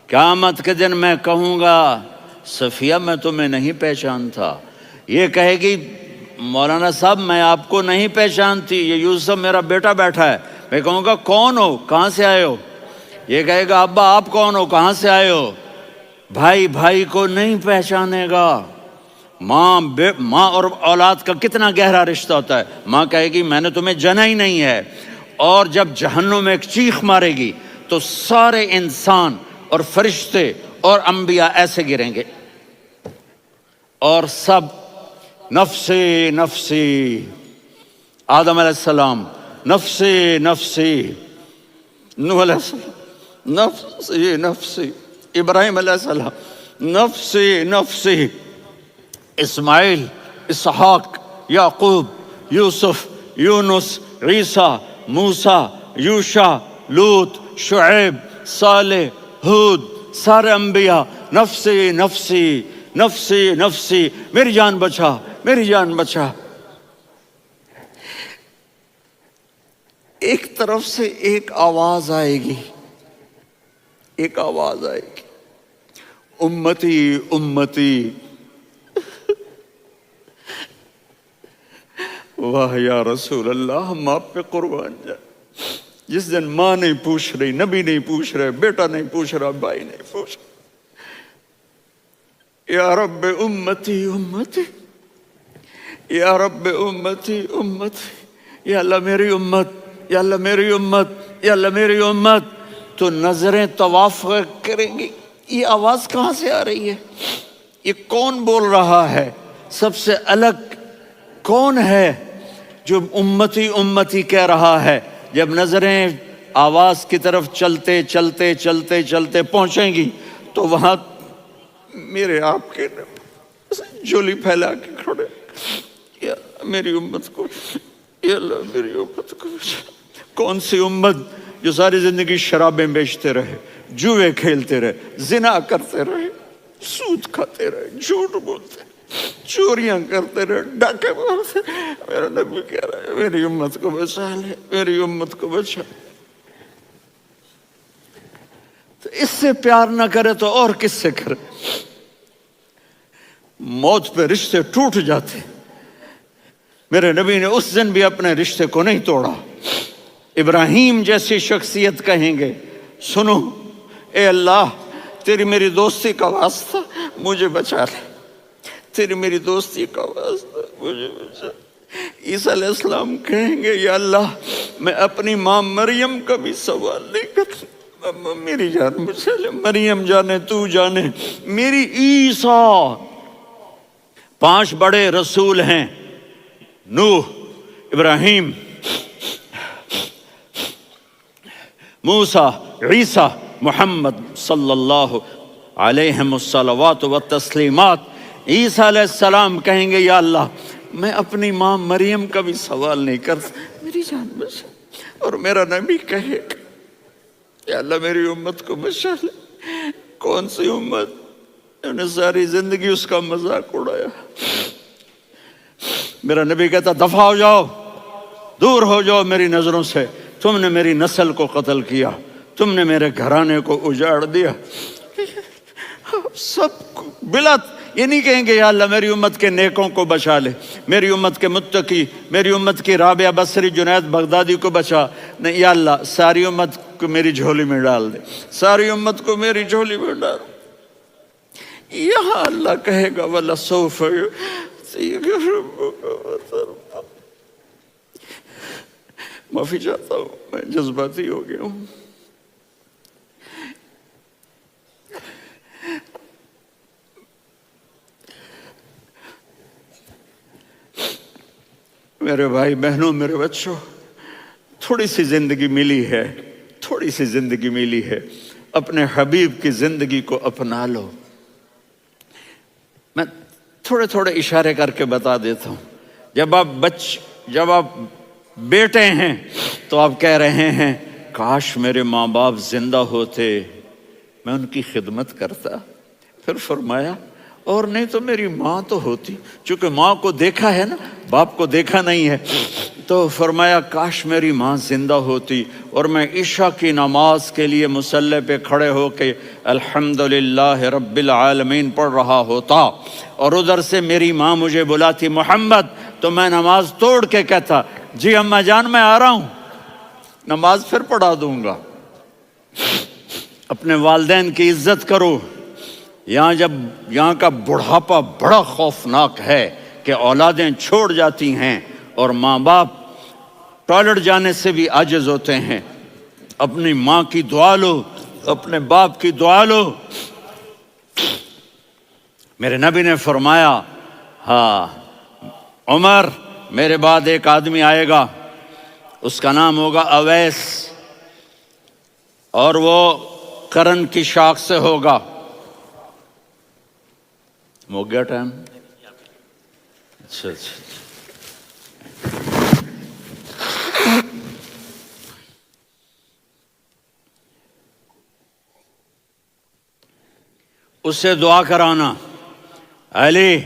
قیامت کے دن میں کہوں گا صفیہ میں تمہیں نہیں پہچانتا، یہ کہے گی مولانا صاحب میں آپ کو نہیں پہچانتی، یہ یوسف میرا بیٹا بیٹھا ہے۔ میں کہوں گا کون ہو، کہاں سے آئے ہو؟ یہ کہے گا ابا آپ کون ہو، کہاں سے آئے ہو؟ بھائی بھائی کو نہیں پہچانے گا۔ ماں اور اولاد کا کتنا گہرا رشتہ ہوتا ہے۔ ماں کہے گی میں نے تمہیں جنا ہی نہیں ہے، اور جب جہنم میں ایک چیخ مارے گی تو سارے انسان اور فرشتے اور انبیاء ایسے گریں گے، اور سب نفسی نفسی، آدم علیہ السلام نفسی نفسی، نوح علیہ السلام نفسی نفسی، ابراہیم علیہ السلام نفسی نفسی، اسماعیل، اسحاق، یعقوب، یوسف، یونس، عیسیٰ، موسیٰ، یوشع، لوط، شعیب، صالح، ہود، سارے انبیاء نفسی نفسی نفسی نفسی، میری جان بچا میری جان بچا۔ ایک طرف سے ایک آواز آئے گی، ایک آواز آئے گی، امتی امتی۔ واہ یا رسول اللہ، ہم آپ پہ قربان جائیں۔ جس دن ماں نہیں پوچھ رہی، نبی نہیں پوچھ رہے، بیٹا نہیں پوچھ رہا، بھائی نہیں پوچھ رہا، یا رب امتی امتی، یا رب امتی امتی، یا اللہ میری امت، یا اللہ میری امت، یا اللہ میری امت۔ تو نظریں طواف کریں گی، یہ آواز کہاں سے آ رہی ہے؟ یہ کون بول رہا ہے؟ سب سے الگ کون ہے جو امتی امتی کہہ رہا ہے؟ جب نظریں آواز کی طرف چلتے چلتے چلتے چلتے پہنچیں گی تو وہاں میرے آپ کے جھولی پھیلا کے کھڑے، یا میری امت کو، یا اللہ میری امت کو۔ کون سی امت جو ساری زندگی شرابیں بیچتے رہے، جوئے کھیلتے رہے، زنا کرتے رہے، سود کھاتے رہے، جھوٹ بولتے، چوریاں کرتے رہے، ڈاکے مارتے رہے۔ میرا نبی کہہ رہا ہے میری امت کو بچا لے، میری امت کو بچا۔ تو اس سے پیار نہ کرے تو اور کس سے کرے؟ موت پہ رشتے ٹوٹ جاتے، میرے نبی نے اس دن بھی اپنے رشتے کو نہیں توڑا۔ ابراہیم جیسی شخصیت کہیں گے سنو اے اللہ تیری میری دوستی کا واسطہ مجھے بچا لے، تیری میری دوستی کا واسطہ مجھے بچا لے۔ عیسیٰ علیہ السلام کہیں گے یا اللہ میں اپنی ماں مریم کا بھی سوال نہیں کرتا، میری جان بچا لے، مریم جانے تو جانے میری عیسیٰ۔ 5 بڑے رسول ہیں، نوح، ابراہیم، موسیٰ، عیسیٰ، محمد صلی اللہ علیہ الصلوات والتسلیمات۔ عیسیٰ علیہ السلام کہیں گے یا اللہ میں اپنی ماں مریم کا بھی سوال نہیں کرتا، میری جان بچا۔ اور میرا نبی کہے یا اللہ میری امت کو بچا لے۔ کون سی امت؟ انہوں نے ساری زندگی اس کا مذاق اڑایا۔ میرا نبی کہتا دفع ہو جاؤ، دور ہو جاؤ میری نظروں سے، تم نے میری نسل کو قتل کیا، تم نے میرے گھرانے کو اجاڑ دیا۔ سب بلا یہ نہیں کہیں گے یا اللہ میری امت کے نیکوں کو بچا لے، میری امت کے متقی، میری امت کی رابعہ بصری، جنید بغدادی کو بچا، نہیں یا اللہ ساری امت کو میری جھولی میں ڈال دے، ساری امت کو میری جھولی میں ڈال۔ یہاں اللہ کہے گا وَلَسَوْفَ يُعْطِيكَ رَبُّكَ وَتَرْضَىٰ۔ معافی چاہتا ہوں، میں جذباتی ہو گیا ہوں۔ میرے بھائی بہنوں، میرے بچوں، تھوڑی سی زندگی ملی ہے، تھوڑی سی زندگی ملی ہے، اپنے حبیب کی زندگی کو اپنا لو۔ میں تھوڑے تھوڑے اشارے کر کے بتا دیتا ہوں۔ جب آپ بیٹے ہیں تو آپ کہہ رہے ہیں کاش میرے ماں باپ زندہ ہوتے، میں ان کی خدمت کرتا۔ پھر فرمایا اور نہیں تو میری ماں تو ہوتی، چونکہ ماں کو دیکھا ہے نا، باپ کو دیکھا نہیں ہے، تو فرمایا کاش میری ماں زندہ ہوتی اور میں عشاء کی نماز کے لیے مصلی پہ کھڑے ہو کے الحمدللہ رب العالمین پڑھ رہا ہوتا، اور ادھر سے میری ماں مجھے بلاتی محمد، تو میں نماز توڑ کے کہتا جی اماں جان میں آ رہا ہوں، نماز پھر پڑھا دوں گا۔ اپنے والدین کی عزت کرو۔ یہاں کا بڑھاپا بڑا خوفناک ہے کہ اولادیں چھوڑ جاتی ہیں اور ماں باپ ٹوائلٹ جانے سے بھی عاجز ہوتے ہیں۔ اپنی ماں کی دعا لو، اپنے باپ کی دعا لو۔ میرے نبی نے فرمایا ہاں عمر میرے بعد ایک آدمی آئے گا، اس کا نام ہوگا اویس، اور وہ کرن کی شاخ سے ہوگا۔ ہو گیا ٹائم؟ اچھا اس سے دعا کرانا، علی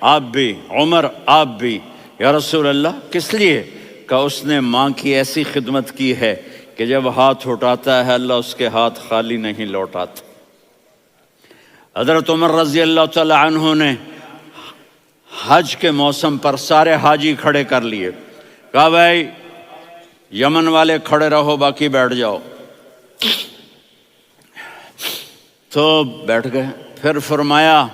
آپ بھی، عمر آپ بھی، یا رسول اللہ کس لیے؟ کہ اس نے ماں کی ایسی خدمت کی ہے کہ جب ہاتھ اٹھاتا ہے اللہ اس کے ہاتھ خالی نہیں لوٹاتا۔ حضرت عمر رضی اللہ تعالی عنہ نے حج کے موسم پر سارے حاجی کھڑے کر لیے، کہا بھائی یمن والے کھڑے رہو باقی بیٹھ جاؤ، تو بیٹھ گئے۔ پھر فرمایا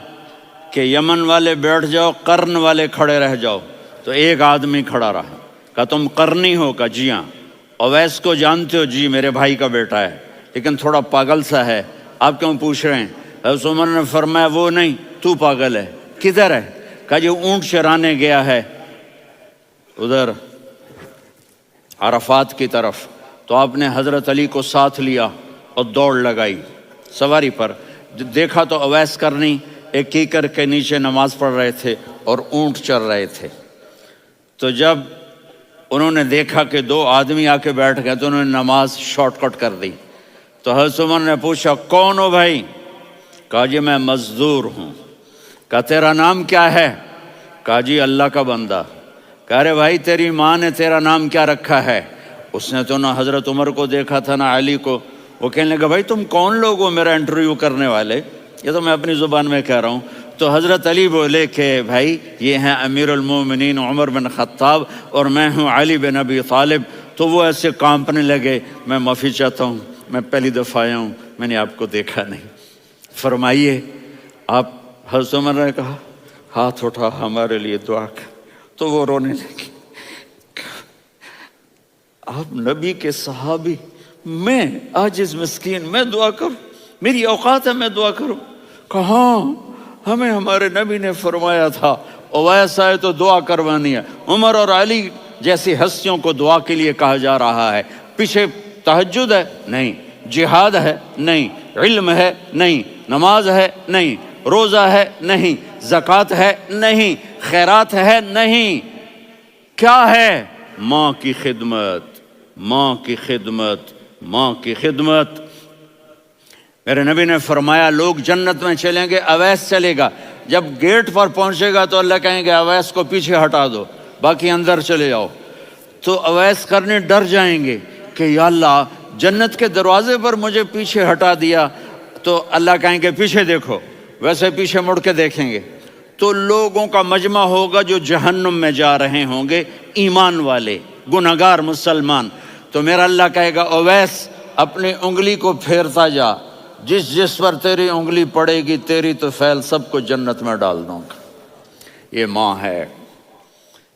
کہ یمن والے بیٹھ جاؤ، قرن والے کھڑے رہ جاؤ، تو ایک آدمی کھڑا رہا۔ کہا تم قرنی ہو؟ کہا جی ہاں۔ اویس کو جانتے ہو؟ جی میرے بھائی کا بیٹا ہے لیکن تھوڑا پاگل سا ہے، آپ کیوں پوچھ رہے ہیں؟ حضرت عمر نے فرمایا وہ نہیں، تو پاگل ہے۔ کدھر ہے؟ کہا جی اونٹ چرانے گیا ہے ادھر عرفات کی طرف۔ تو آپ نے حضرت علی کو ساتھ لیا اور دوڑ لگائی سواری پر۔ دیکھا تو اویس کرنی ایک کیکر کے نیچے نماز پڑھ رہے تھے اور اونٹ چر رہے تھے۔ تو جب انہوں نے دیکھا کہ دو آدمی آ کے بیٹھ گئے تو انہوں نے نماز شارٹ کٹ کر دی۔ تو حضرت عمر نے پوچھا کون ہو بھائی؟ کہا جی میں مزدور ہوں۔ کہا تیرا نام کیا ہے؟ کہا جی اللہ کا بندہ۔ کہا رے بھائی تیری ماں نے تیرا نام کیا رکھا ہے؟ اس نے تو نہ حضرت عمر کو دیکھا تھا نہ علی کو۔ وہ کہنے لگا بھائی تم کون لوگ ہو میرا انٹرویو کرنے والے؟ یہ تو میں اپنی زبان میں کہہ رہا ہوں۔ تو حضرت علی بولے کہ بھائی یہ ہیں امیر المومنین عمر بن خطاب اور میں ہوں علی بن ابی طالب۔ تو وہ ایسے کانپنے لگے، میں معافی چاہتا ہوں، میں پہلی دفعہ آیا ہوں، میں نے آپ کو دیکھا نہیں، فرمائیے آپ۔ حضرت عمر نے کہا ہاتھ اٹھا ہمارے لیے دعا کر۔ تو وہ رونے لگی، آپ نبی کے صحابی، میں عاجز مسکین میں دعا کروں؟ میری اوقات ہے میں دعا کروں؟ کہاں ہمیں ہمارے نبی نے فرمایا تھا اویس آئے تو دعا کروانی ہے۔ عمر اور علی جیسی ہستیوں کو دعا کے لیے کہا جا رہا ہے۔ پیچھے تہجد ہے؟ نہیں۔ جہاد ہے؟ نہیں۔ علم ہے؟ نہیں۔ نماز ہے؟ نہیں۔ روزہ ہے؟ نہیں۔ زکوٰۃ ہے؟ نہیں۔ خیرات ہے؟ نہیں۔ کیا ہے؟ ماں کی خدمت، ماں کی خدمت، ماں کی خدمت۔ میرے نبی نے فرمایا لوگ جنت میں چلیں گے، اویس چلے گا، جب گیٹ پر پہنچے گا تو اللہ کہیں گے اویس کو پیچھے ہٹا دو، باقی اندر چلے جاؤ۔ تو اویس کرنے ڈر جائیں گے کہ یا اللہ جنت کے دروازے پر مجھے پیچھے ہٹا دیا، تو اللہ کہیں گے پیچھے دیکھو، ویسے پیچھے مڑ کے دیکھیں گے تو لوگوں کا مجمع ہوگا جو جہنم میں جا رہے ہوں گے، ایمان والے، گنہگار مسلمان۔ تو میرا اللہ کہے گا اویس اپنی انگلی کو پھیرتا جا، جس پر تیری انگلی پڑے گی تیری تو فیل سب کو جنت میں ڈال دوں گا۔ یہ ماں ہے،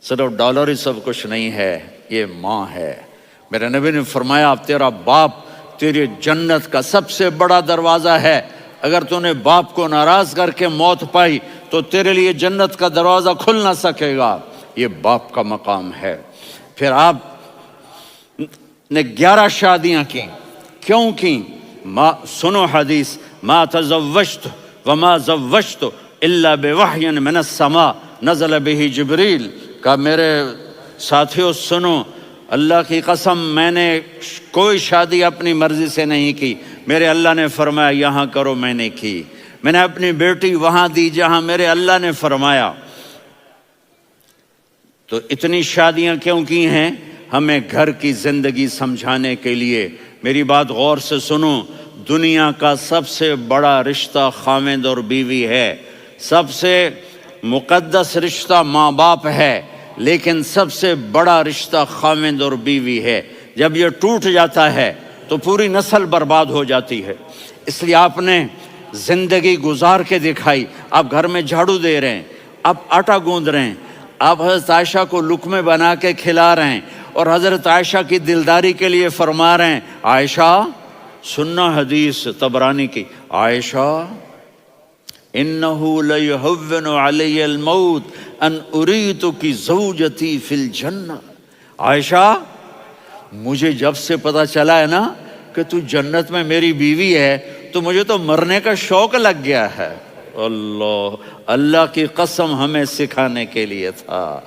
صرف ڈالر ہی سب کچھ نہیں ہے، یہ ماں ہے۔ میرے نبی نے فرمایا تیرا باپ تیری جنت کا سب سے بڑا دروازہ ہے، اگر تو نے باپ کو ناراض کر کے موت پائی تو تیرے لیے جنت کا دروازہ کھل نہ سکے گا۔ یہ باپ کا مقام ہے۔ پھر آپ نے 11 شادیاں کی، کیوں کی؟ سنو حدیث، ما تزوجت وما زوجت الا بوحی من السماء نزل به جبریل۔ کہ میرے ساتھیوں سنو، اللہ کی قسم میں نے کوئی شادی اپنی مرضی سے نہیں کی، میرے اللہ نے فرمایا یہاں کرو، میں نے کی۔ میں نے اپنی بیٹی وہاں دی جہاں میرے اللہ نے فرمایا۔ تو اتنی شادیاں کیوں کی ہیں؟ ہمیں گھر کی زندگی سمجھانے کے لیے۔ میری بات غور سے سنو، دنیا کا سب سے بڑا رشتہ خاوند اور بیوی ہے، سب سے مقدس رشتہ ماں باپ ہے، لیکن سب سے بڑا رشتہ خاوند اور بیوی ہے۔ جب یہ ٹوٹ جاتا ہے تو پوری نسل برباد ہو جاتی ہے۔ اس لیے آپ نے زندگی گزار کے دکھائی۔ آپ گھر میں جھاڑو دے رہے ہیں، آپ آٹا گوندھ رہے ہیں، آپ حضرت عائشہ کو لقمے بنا کے کھلا رہے ہیں، اور حضرت عائشہ کی دلداری کے لیے فرما رہے ہیں، عائشہ سننا حدیث طبرانی کی، عائشہ انہو لیہون علی الموت ان اریتک زوجتی فی الجنہ۔ عائشہ مجھے جب سے پتا چلا ہے نا کہ تو جنت میں میری بیوی ہے تو مجھے تو مرنے کا شوق لگ گیا ہے۔ اللہ کی قسم ہمیں سکھانے کے لیے تھا۔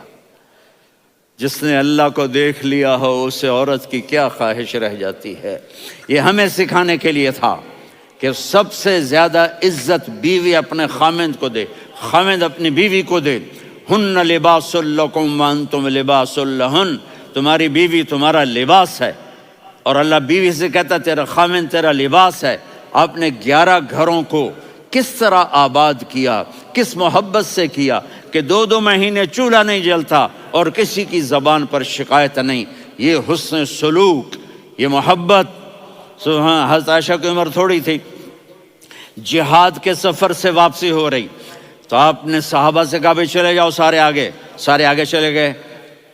جس نے اللہ کو دیکھ لیا ہو اسے عورت کی کیا خواہش رہ جاتی ہے۔ یہ ہمیں سکھانے کے لیے تھا کہ سب سے زیادہ عزت بیوی اپنے خاوند کو دے، خاوند اپنی بیوی کو دے۔ ہن لباس لکم وانتم لباس لہن، تمہاری بیوی تمہارا لباس ہے، اور اللہ بیوی سے کہتا تیرا خاوند تیرا لباس ہے۔ آپ نے 11 گھروں کو کس طرح آباد کیا، کس محبت سے کیا کہ 2 مہینے چولہا نہیں جلتا اور کسی کی زبان پر شکایت نہیں۔ یہ حسن سلوک، یہ محبت۔ سبحان، حضرت عائشہ کی عمر تھوڑی تھی، جہاد کے سفر سے واپسی ہو رہی، تو آپ نے صحابہ سے کہا بھی چلے جاؤ سارے آگے چلے گئے،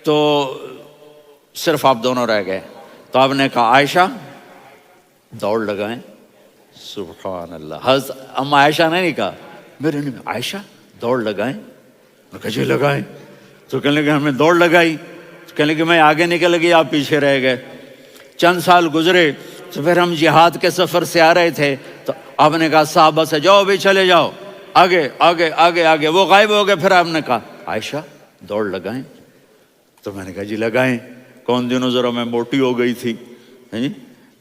تو صرف آپ دونوں رہ گئے۔ تو آپ نے کہا عائشہ دوڑ لگائیں۔ سبحان اللہ، حضرت اما عائشہ نے نہیں کہا، میرے نے عائشہ دوڑ لگائیں، میں کہا جی لگائیں۔ تو کہنے لگے ہمیں دوڑ لگائی، تو کہنے لگے میں آگے نکل گئی آپ پیچھے رہ گئے۔ چند سال گزرے تو پھر ہم جہاد کے سفر سے آ رہے تھے، تو آپ نے کہا صحابہ سے جاؤ بھی چلے جاؤ آگے آگے آگے آگے، وہ غائب ہو گئے۔ پھر آپ نے کہا عائشہ دوڑ لگائیں، تو میں نے کہا جی لگائیں۔ کون دنوں ذرا میں موٹی ہو گئی تھی،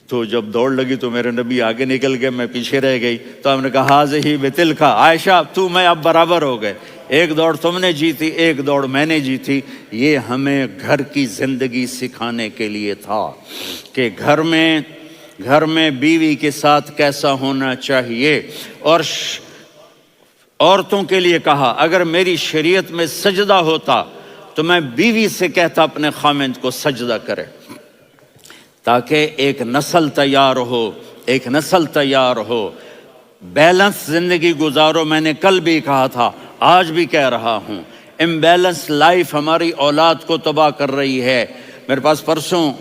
تو جب دوڑ لگی تو میرے نبی آگے نکل گئے، میں پیچھے رہ گئی۔ تو ہم نے کہا ہاذہ بتلک، عائشہ تو میں اب برابر ہو گئے، ایک دوڑ تم نے جیتی ایک دوڑ میں نے جیتی۔ یہ ہمیں گھر کی زندگی سکھانے کے لیے تھا کہ گھر میں بیوی کے ساتھ کیسا ہونا چاہیے۔ اور عورتوں کے لیے کہا اگر میری شریعت میں سجدہ ہوتا تو میں بیوی سے کہتا اپنے خاوند کو سجدہ کرے، تاکہ ایک نسل تیار ہو، بیلنس زندگی گزارو۔ میں نے کل بھی کہا تھا، آج بھی کہہ رہا ہوں، امبیلنس لائف ہماری اولاد کو تباہ کر رہی ہے۔ میرے پاس پرسوں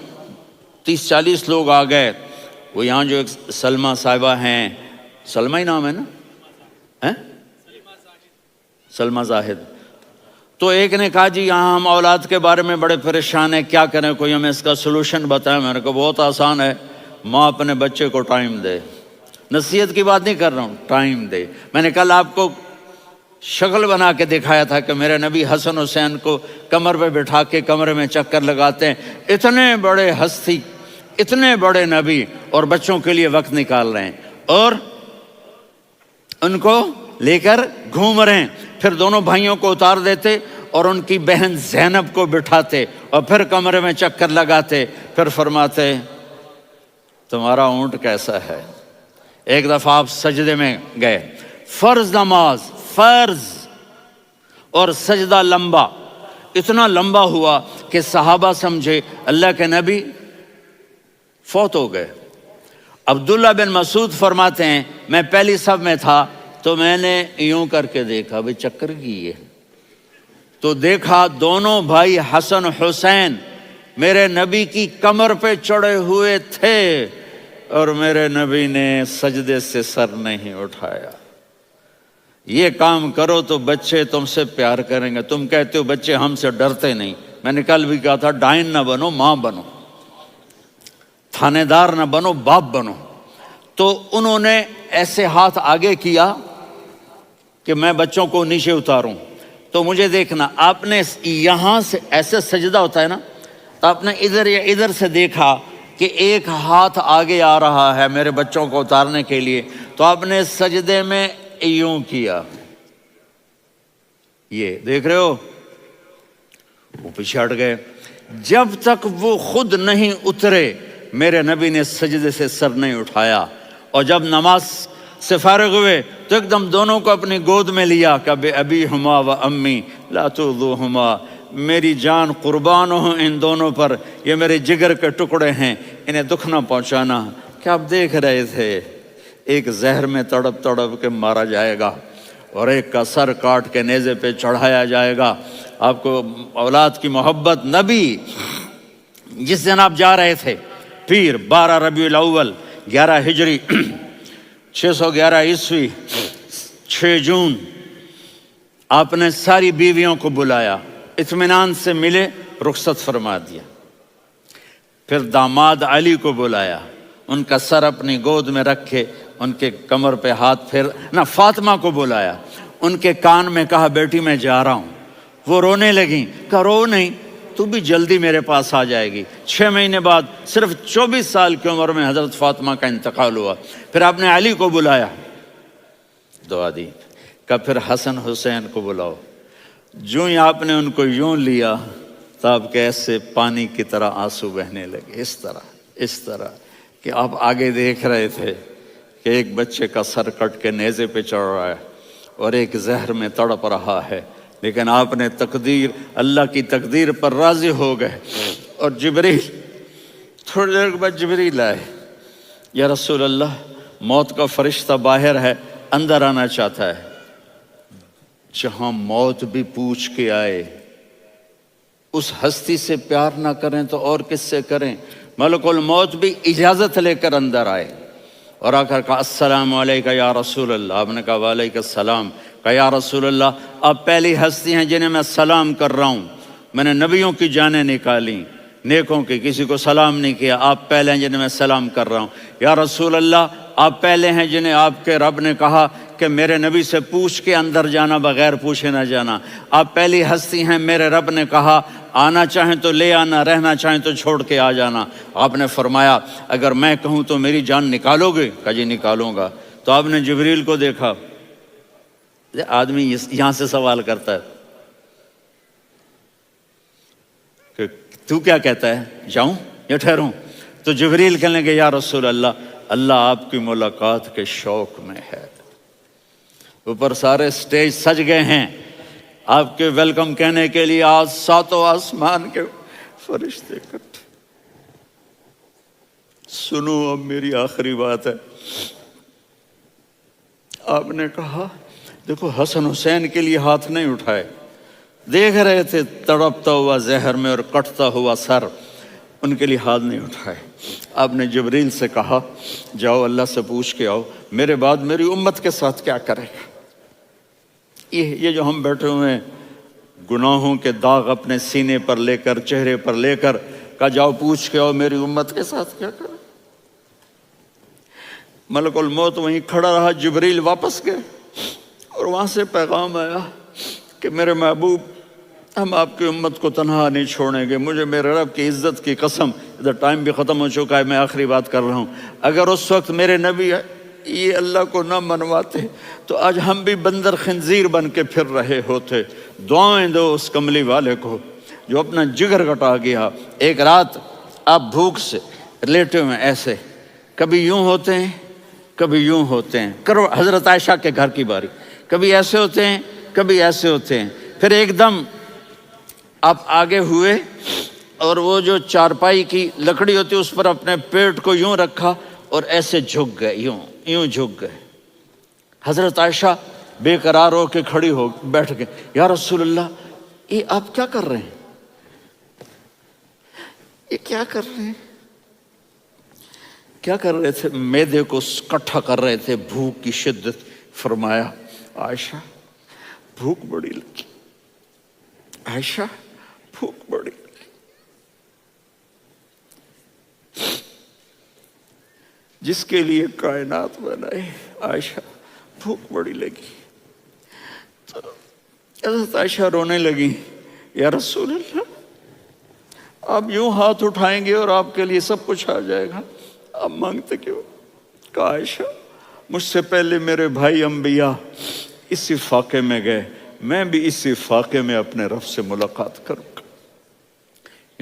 30-40 لوگ آ گئے، وہ یہاں جو ایک سلمہ صاحبہ ہیں، سلمہ ہی نام ہے نا، سلمہ زاہد، تو ایک نے کہا جی یہاں ہم اولاد کے بارے میں بڑے پریشان ہیں، کیا کریں، کوئی ہمیں اس کا سلوشن بتائیں۔ میں نے کہا بہت آسان ہے، ماں اپنے بچے کو ٹائم دے، نصیحت کی بات نہیں کر رہا ہوں، ٹائم دے۔ میں نے کل آپ کو شکل بنا کے دکھایا تھا کہ میرے نبی حسن حسین کو کمر پہ بٹھا کے کمرے میں چکر لگاتے ہیں، اتنے بڑے ہستی، اتنے بڑے نبی، اور بچوں کے لیے وقت نکال رہے ہیں اور ان کو لے کر گھوم رہے ہیں۔ پھر دونوں بھائیوں کو اتار دیتے اور ان کی بہن زینب کو بٹھاتے اور پھر کمرے میں چکر لگاتے، پھر فرماتے تمہارا اونٹ کیسا ہے۔ ایک دفعہ آپ سجدے میں گئے، فرض نماز، فرض، اور سجدہ لمبا، اتنا لمبا ہوا کہ صحابہ سمجھے اللہ کے نبی فوت ہو گئے۔ عبداللہ بن مسعود فرماتے ہیں میں پہلی صف میں تھا تو میں نے یوں کر کے دیکھا بھئی چکر کی ہے، تو دیکھا دونوں بھائی حسن حسین میرے نبی کی کمر پہ چڑھے ہوئے تھے اور میرے نبی نے سجدے سے سر نہیں اٹھایا۔ یہ کام کرو تو بچے تم سے پیار کریں گے۔ تم کہتے ہو بچے ہم سے ڈرتے نہیں، میں نے کل بھی کہا تھا ڈائن نہ بنو، ماں بنو، تھانے دار نہ بنو، باپ بنو۔ تو انہوں نے ایسے ہاتھ آگے کیا کہ میں بچوں کو نیچے اتاروں، تو مجھے دیکھنا، آپ نے یہاں سے ایسے سجدہ ہوتا ہے نا، تو آپ نے ادھر یا ادھر سے دیکھا کہ ایک ہاتھ آگے آ رہا ہے میرے بچوں کو اتارنے کے لیے، تو آپ نے سجدے میں یوں کیا، یہ دیکھ رہے ہو، وہ پیچھے ہٹ گئے۔ جب تک وہ خود نہیں اترے میرے نبی نے سجدے سے سر نہیں اٹھایا، اور جب نماز سے فارغ ہوئے تو ایک دم دونوں کو اپنی گود میں لیا کہ بے ابی ہما و امی لا تؤذوہما، میری جان قربان ہو ان دونوں پر، یہ میرے جگر کے ٹکڑے ہیں، انہیں دکھ نہ پہنچانا۔ کیا آپ دیکھ رہے تھے ایک زہر میں تڑپ تڑپ کے مارا جائے گا اور ایک کا سر کاٹ کے نیزے پہ چڑھایا جائے گا۔ آپ کو اولاد کی محبت، نبی جس دن آپ جا رہے تھے پیر 12 ربیع الاول 11 ہجری 611 عیسوی 6 جون، آپ نے ساری بیویوں کو بلایا، اطمینان سے ملے، رخصت فرما دیا۔ پھر داماد علی کو بلایا، ان کا سر اپنی گود میں رکھے، ان کے کمر پہ ہاتھ پھیر نہ، فاطمہ کو بلایا، ان کے کان میں کہا بیٹی میں جا رہا ہوں۔ وہ رونے لگیں، کہا رو نہیں، تو بھی جلدی میرے پاس آ جائے گی۔ 6 مہینے بعد صرف 24 سال کی عمر میں حضرت فاطمہ کا انتقال ہوا۔ پھر آپ نے علی کو بلایا، دعا دی، کہ پھر حسن حسین کو بلاؤ۔ جو ہی آپ نے ان کو یوں لیا تو آپ کے ایسے پانی کی طرح آنسو بہنے لگے، اس طرح کہ آپ آگے دیکھ رہے تھے کہ ایک بچے کا سر کٹ کے نیزے پہ چڑھ رہا ہے اور ایک زہر میں تڑپ رہا ہے، لیکن آپ نے تقدیر، اللہ کی تقدیر پر راضی ہو گئے۔ اور جبریل، تھوڑی دیر کے بعد جبریل آئے، یا رسول اللہ موت کا فرشتہ باہر ہے، اندر آنا چاہتا ہے۔ جہاں موت بھی پوچھ کے آئے، اس ہستی سے پیار نہ کریں تو اور کس سے کریں؟ ملک الموت بھی اجازت لے کر اندر آئے اور آ کر کہا السلام علیکہ یا رسول اللہ۔ آپ نے کہا وعلیکم السلام۔ کہا یا رسول اللہ آپ پہلی ہستی ہیں جنہیں میں سلام کر رہا ہوں، میں نے نبیوں کی جانیں نکالی، نیکوں کی، کسی کو سلام نہیں کیا، آپ پہلے ہیں جنہیں میں سلام کر رہا ہوں۔ یا رسول اللہ آپ پہلے ہیں جنہیں آپ کے رب نے کہا کہ میرے نبی سے پوچھ کے اندر جانا، بغیر پوچھے نہ جانا۔ آپ پہلی ہستی ہیں، میرے رب نے کہا آنا چاہیں تو لے آنا، رہنا چاہیں تو چھوڑ کے آ جانا۔ آپ نے فرمایا اگر میں کہوں تو میری جان نکالو گے؟ کہا جی نکالوں گا۔ تو آپ نے جبریل کو دیکھا، آدمی یہاں سے سوال کرتا ہے کہ تو کیا کہتا ہے، جاؤں یا ٹھہروں؟ تو جبریل کہنے لگے یا رسول اللہ، اللہ آپ کی ملاقات کے شوق میں ہے۔ اوپر سارے سٹیج سج گئے ہیں آپ کے ویلکم کہنے کے لیے، آج 7 آسمان کے فرشتے اکٹھے۔ سنو اب میری آخری بات ہے۔ آپ نے کہا دیکھو حسن حسین کے لیے ہاتھ نہیں اٹھائے، دیکھ رہے تھے تڑپتا ہوا زہر میں اور کٹتا ہوا سر، ان کے لیے ہاتھ نہیں اٹھائے۔ آپ نے جبریل سے کہا جاؤ اللہ سے پوچھ کے آؤ میرے بعد میری امت کے ساتھ کیا کرے گا۔ یہ جو ہم بیٹھے ہوئے ہیں گناہوں کے داغ اپنے سینے پر لے کر، چہرے پر لے کر، کہا جاؤ پوچھ کے آؤ میری امت کے ساتھ کیا کرے۔ ملک الموت وہیں کھڑا رہا، جبریل واپس گئے اور وہاں سے پیغام آیا کہ میرے محبوب ہم آپ کی امت کو تنہا نہیں چھوڑیں گے، مجھے میرے رب کی عزت کی قسم، ادھر ٹائم بھی ختم ہو چکا ہے، میں آخری بات کر رہا ہوں، اگر اس وقت میرے نبی یہ اللہ کو نہ منواتے تو آج ہم بھی بندر خنزیر بن کے پھر رہے ہوتے۔ دعائیں دو اس کملی والے کو جو اپنا جگر کٹا گیا۔ ایک رات آپ بھوک سے لیٹے ہوئے ایسے، کبھی یوں ہوتے ہیں کبھی یوں ہوتے ہیں، کرو حضرت عائشہ کے گھر کی باری، کبھی ایسے ہوتے ہیں کبھی ایسے ہوتے ہیں، پھر ایک دم آپ آگے ہوئے اور وہ جو چارپائی کی لکڑی ہوتی اس پر اپنے پیٹ کو یوں رکھا اور ایسے جھک گئے، یوں جھک گئے۔ حضرت عائشہ بے قرار ہو کے کھڑی ہو بیٹھ گئے، یا رسول اللہ یہ آپ کیا کر رہے ہیں، یہ کیا کر رہے ہیں؟ کیا کر رہے تھے؟ معدے کو کٹھا کر رہے تھے، بھوک کی شدت۔ فرمایا عائشہ بھوک بڑی لگی، عائشہ بھوک بڑی لگی، جس کے لیے کائنات بنائے، عائشہ بھوک بڑی لگی۔ تو حضرت عائشہ رونے لگی، یا رسول اللہ آپ یوں ہاتھ اٹھائیں گے اور آپ کے لیے سب کچھ آ جائے گا، آپ مانگتے کیوں؟ کہا عائشہ مجھ سے پہلے میرے بھائی انبیاء اسی فاقے میں گئے، میں بھی اسی فاقے میں اپنے رب سے ملاقات کروں گا۔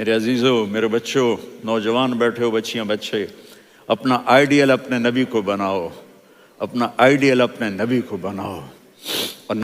میرے عزیزوں، میرے بچوں، نوجوان بیٹھے ہو، بچیاں بچے، اپنا آئیڈیل اپنے نبی کو بناؤ، اپنا آئیڈیل اپنے نبی کو بناؤ۔